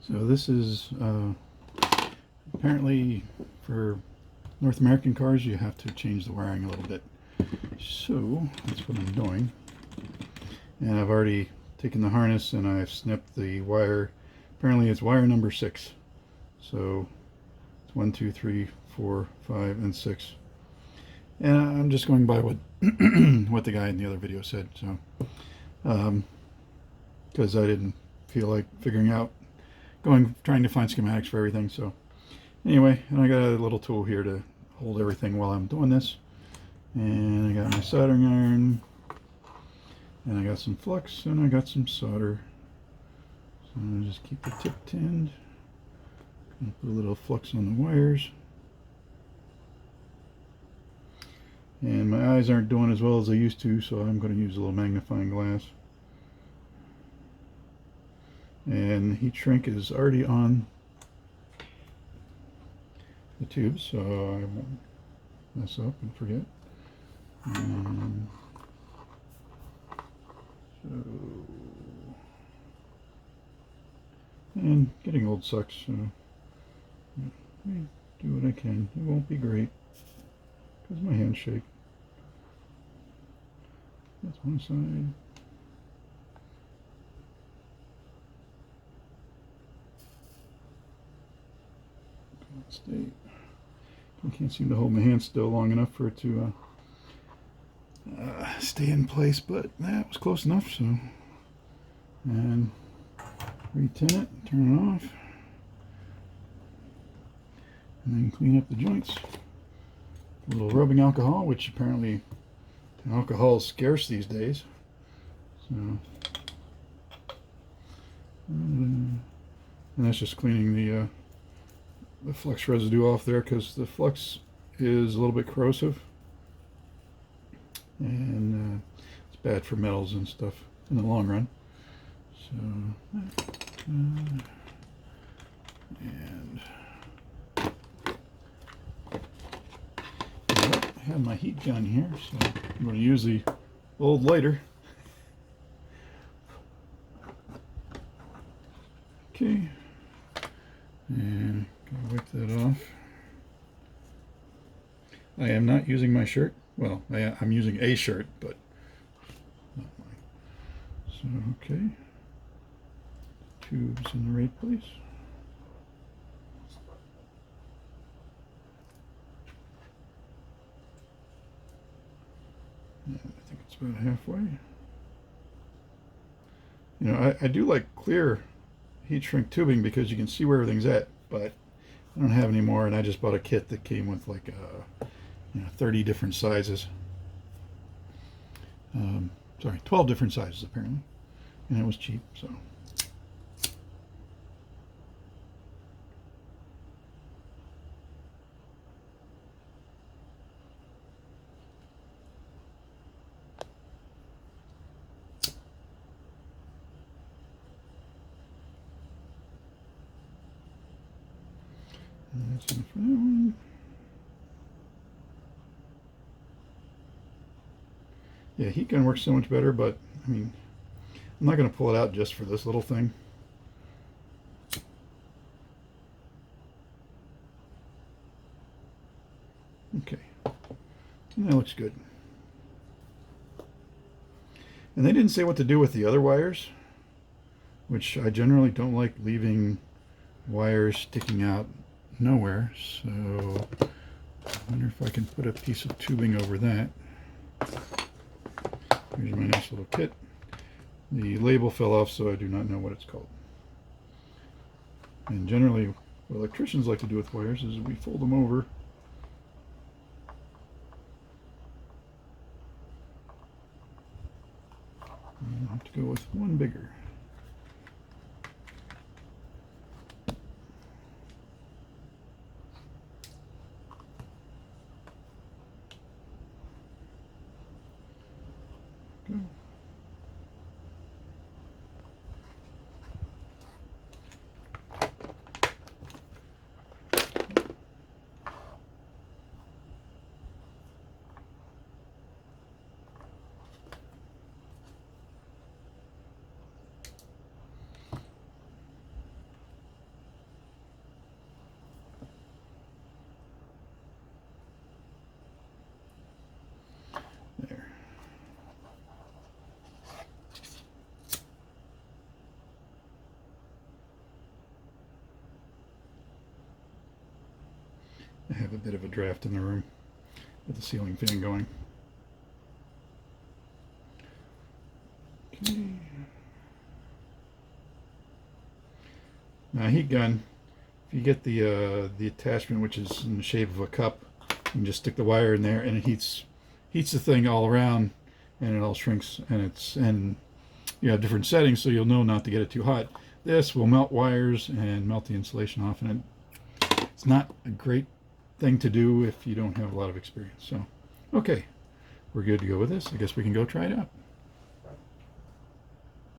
So this is apparently for North American cars you have to change the wiring a little bit. So that's what I'm doing. And I've already taken the harness and I've snipped the wire. Apparently it's wire number 6. So it's 1, 2, 3, 4, 5, and 6. And I'm just going by what what the guy in the other video said. So because I didn't feel like figuring out trying to find schematics for everything. So anyway, and I got a little tool here to hold everything while I'm doing this. And I got my soldering iron, and I got some flux, and I got some solder. So I'm going to just keep the tip tinned and put a little flux on the wires. And my eyes aren't doing as well as they used to, so I'm going to use a little magnifying glass. And heat shrink is already on the tube, so I won't mess up and forget. And getting old sucks, so I do what I can. It won't be great because my hands shake. That's one side. Stay. I can't seem to hold my hand still long enough for it to stay in place, but that was close enough. So, and retin it, turn it off, and then clean up the joints. A little rubbing alcohol, which apparently alcohol is scarce these days. So, and that's just cleaning the flux residue off there, because the flux is a little bit corrosive and it's bad for metals and stuff in the long run. So and I have my heat gun here, so I'm going to use the old lighter. Okay, and wipe that off. I am not using my shirt. Well, I'm using a shirt, but not mine. So, okay. Tubes in the right place. And I think it's about halfway. You know, I do like clear heat shrink tubing because you can see where everything's at, but I don't have any more, and I just bought a kit that came with like 30 different sizes. Sorry, 12 different sizes apparently, and it was cheap. So and that's enough for that one. Yeah, heat gun works so much better, but I mean, I'm not going to pull it out just for this little thing. Okay, and that looks good. And they didn't say what to do with the other wires, which I generally don't like leaving wires sticking out nowhere. So I wonder if I can put a piece of tubing over that. Here's my nice little kit. The label fell off, so I do not know what it's called. And generally, what electricians like to do with wires is we fold them over. And I have to go with one bigger. Go. I have a bit of a draft in the room with the ceiling fan going. Okay. Now, heat gun, if you get the attachment, which is in the shape of a cup, you can just stick the wire in there, and it heats the thing all around, and it all shrinks, and you have different settings, so you'll know not to get it too hot. This will melt wires and melt the insulation off, and it's not a great thing to do if you don't have a lot of experience. So, okay, we're good to go with this. I guess we can go try it out.